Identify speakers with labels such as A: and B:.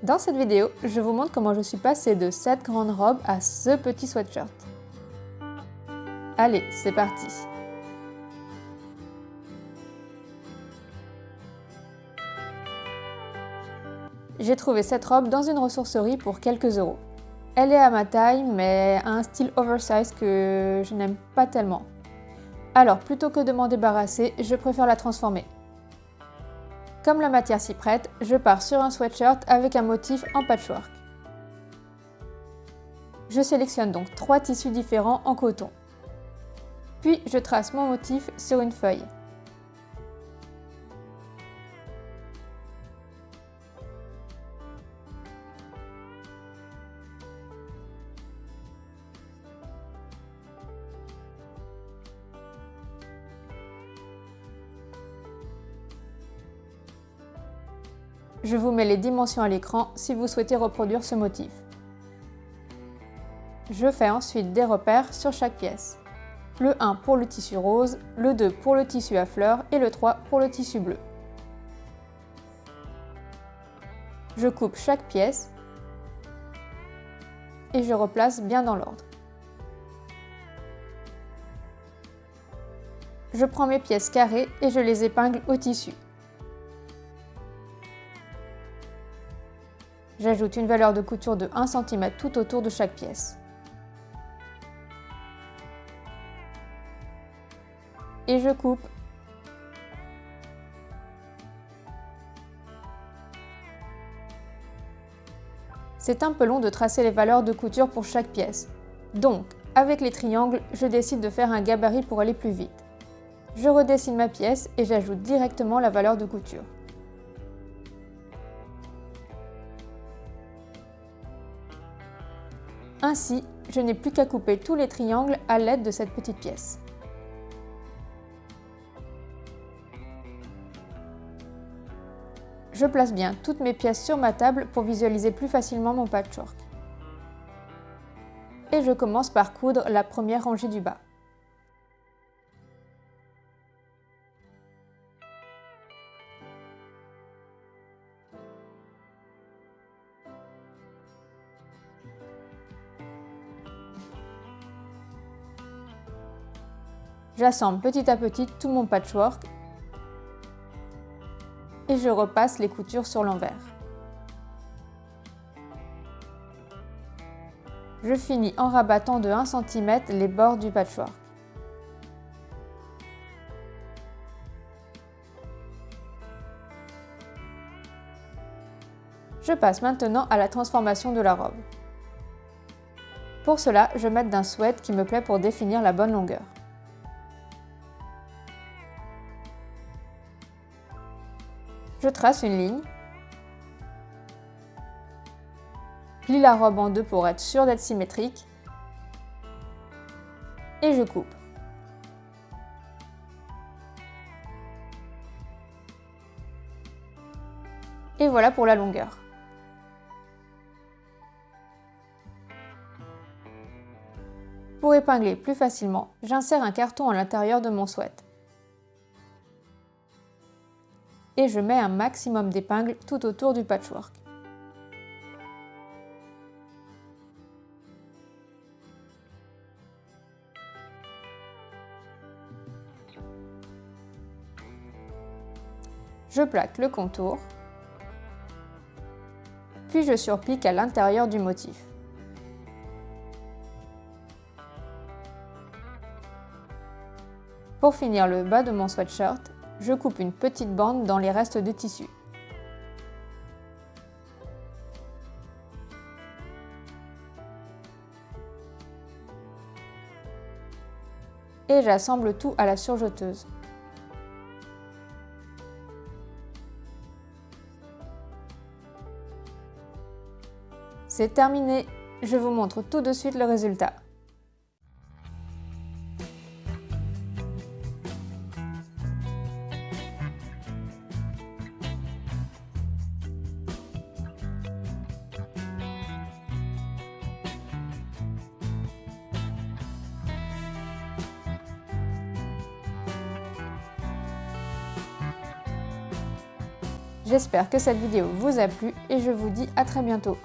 A: Dans cette vidéo, je vous montre comment je suis passée de cette grande robe à ce petit sweatshirt. Allez, c'est parti! J'ai trouvé cette robe dans une ressourcerie pour quelques euros. Elle est à ma taille, mais a un style oversize que je n'aime pas tellement. Alors, plutôt que de m'en débarrasser, je préfère la transformer. Comme la matière s'y prête, je pars sur un sweatshirt avec un motif en patchwork. Je sélectionne donc 3 tissus différents en coton. Puis je trace mon motif sur une feuille. Je vous mets les dimensions à l'écran si vous souhaitez reproduire ce motif. Je fais ensuite des repères sur chaque pièce. Le 1 pour le tissu rose, le 2 pour le tissu à fleurs et le 3 pour le tissu bleu. Je coupe chaque pièce et je replace bien dans l'ordre. Je prends mes pièces carrées et je les épingle au tissu. J'ajoute une valeur de couture de 1 cm tout autour de chaque pièce. Et je coupe. C'est un peu long de tracer les valeurs de couture pour chaque pièce. Donc, avec les triangles, je décide de faire un gabarit pour aller plus vite. Je redessine ma pièce et j'ajoute directement la valeur de couture. Ainsi, je n'ai plus qu'à couper tous les triangles à l'aide de cette petite pièce. Je place bien toutes mes pièces sur ma table pour visualiser plus facilement mon patchwork. Et je commence par coudre la première rangée du bas. J'assemble petit à petit tout mon patchwork et je repasse les coutures sur l'envers. Je finis en rabattant de 1 cm les bords du patchwork. Je passe maintenant à la transformation de la robe. Pour cela, je m'aide d'un sweat qui me plaît pour définir la bonne longueur. Je trace une ligne, plie la robe en deux pour être sûr d'être symétrique et je coupe. Et voilà pour la longueur. Pour épingler plus facilement, j'insère un carton à l'intérieur de mon sweat. Et je mets un maximum d'épingles tout autour du patchwork. Je plaque le contour, puis je surpique à l'intérieur du motif. Pour finir le bas de mon sweatshirt, je coupe une petite bande dans les restes de tissu. Et j'assemble tout à la surjeteuse. C'est terminé, je vous montre tout de suite le résultat. J'espère que cette vidéo vous a plu et je vous dis à très bientôt.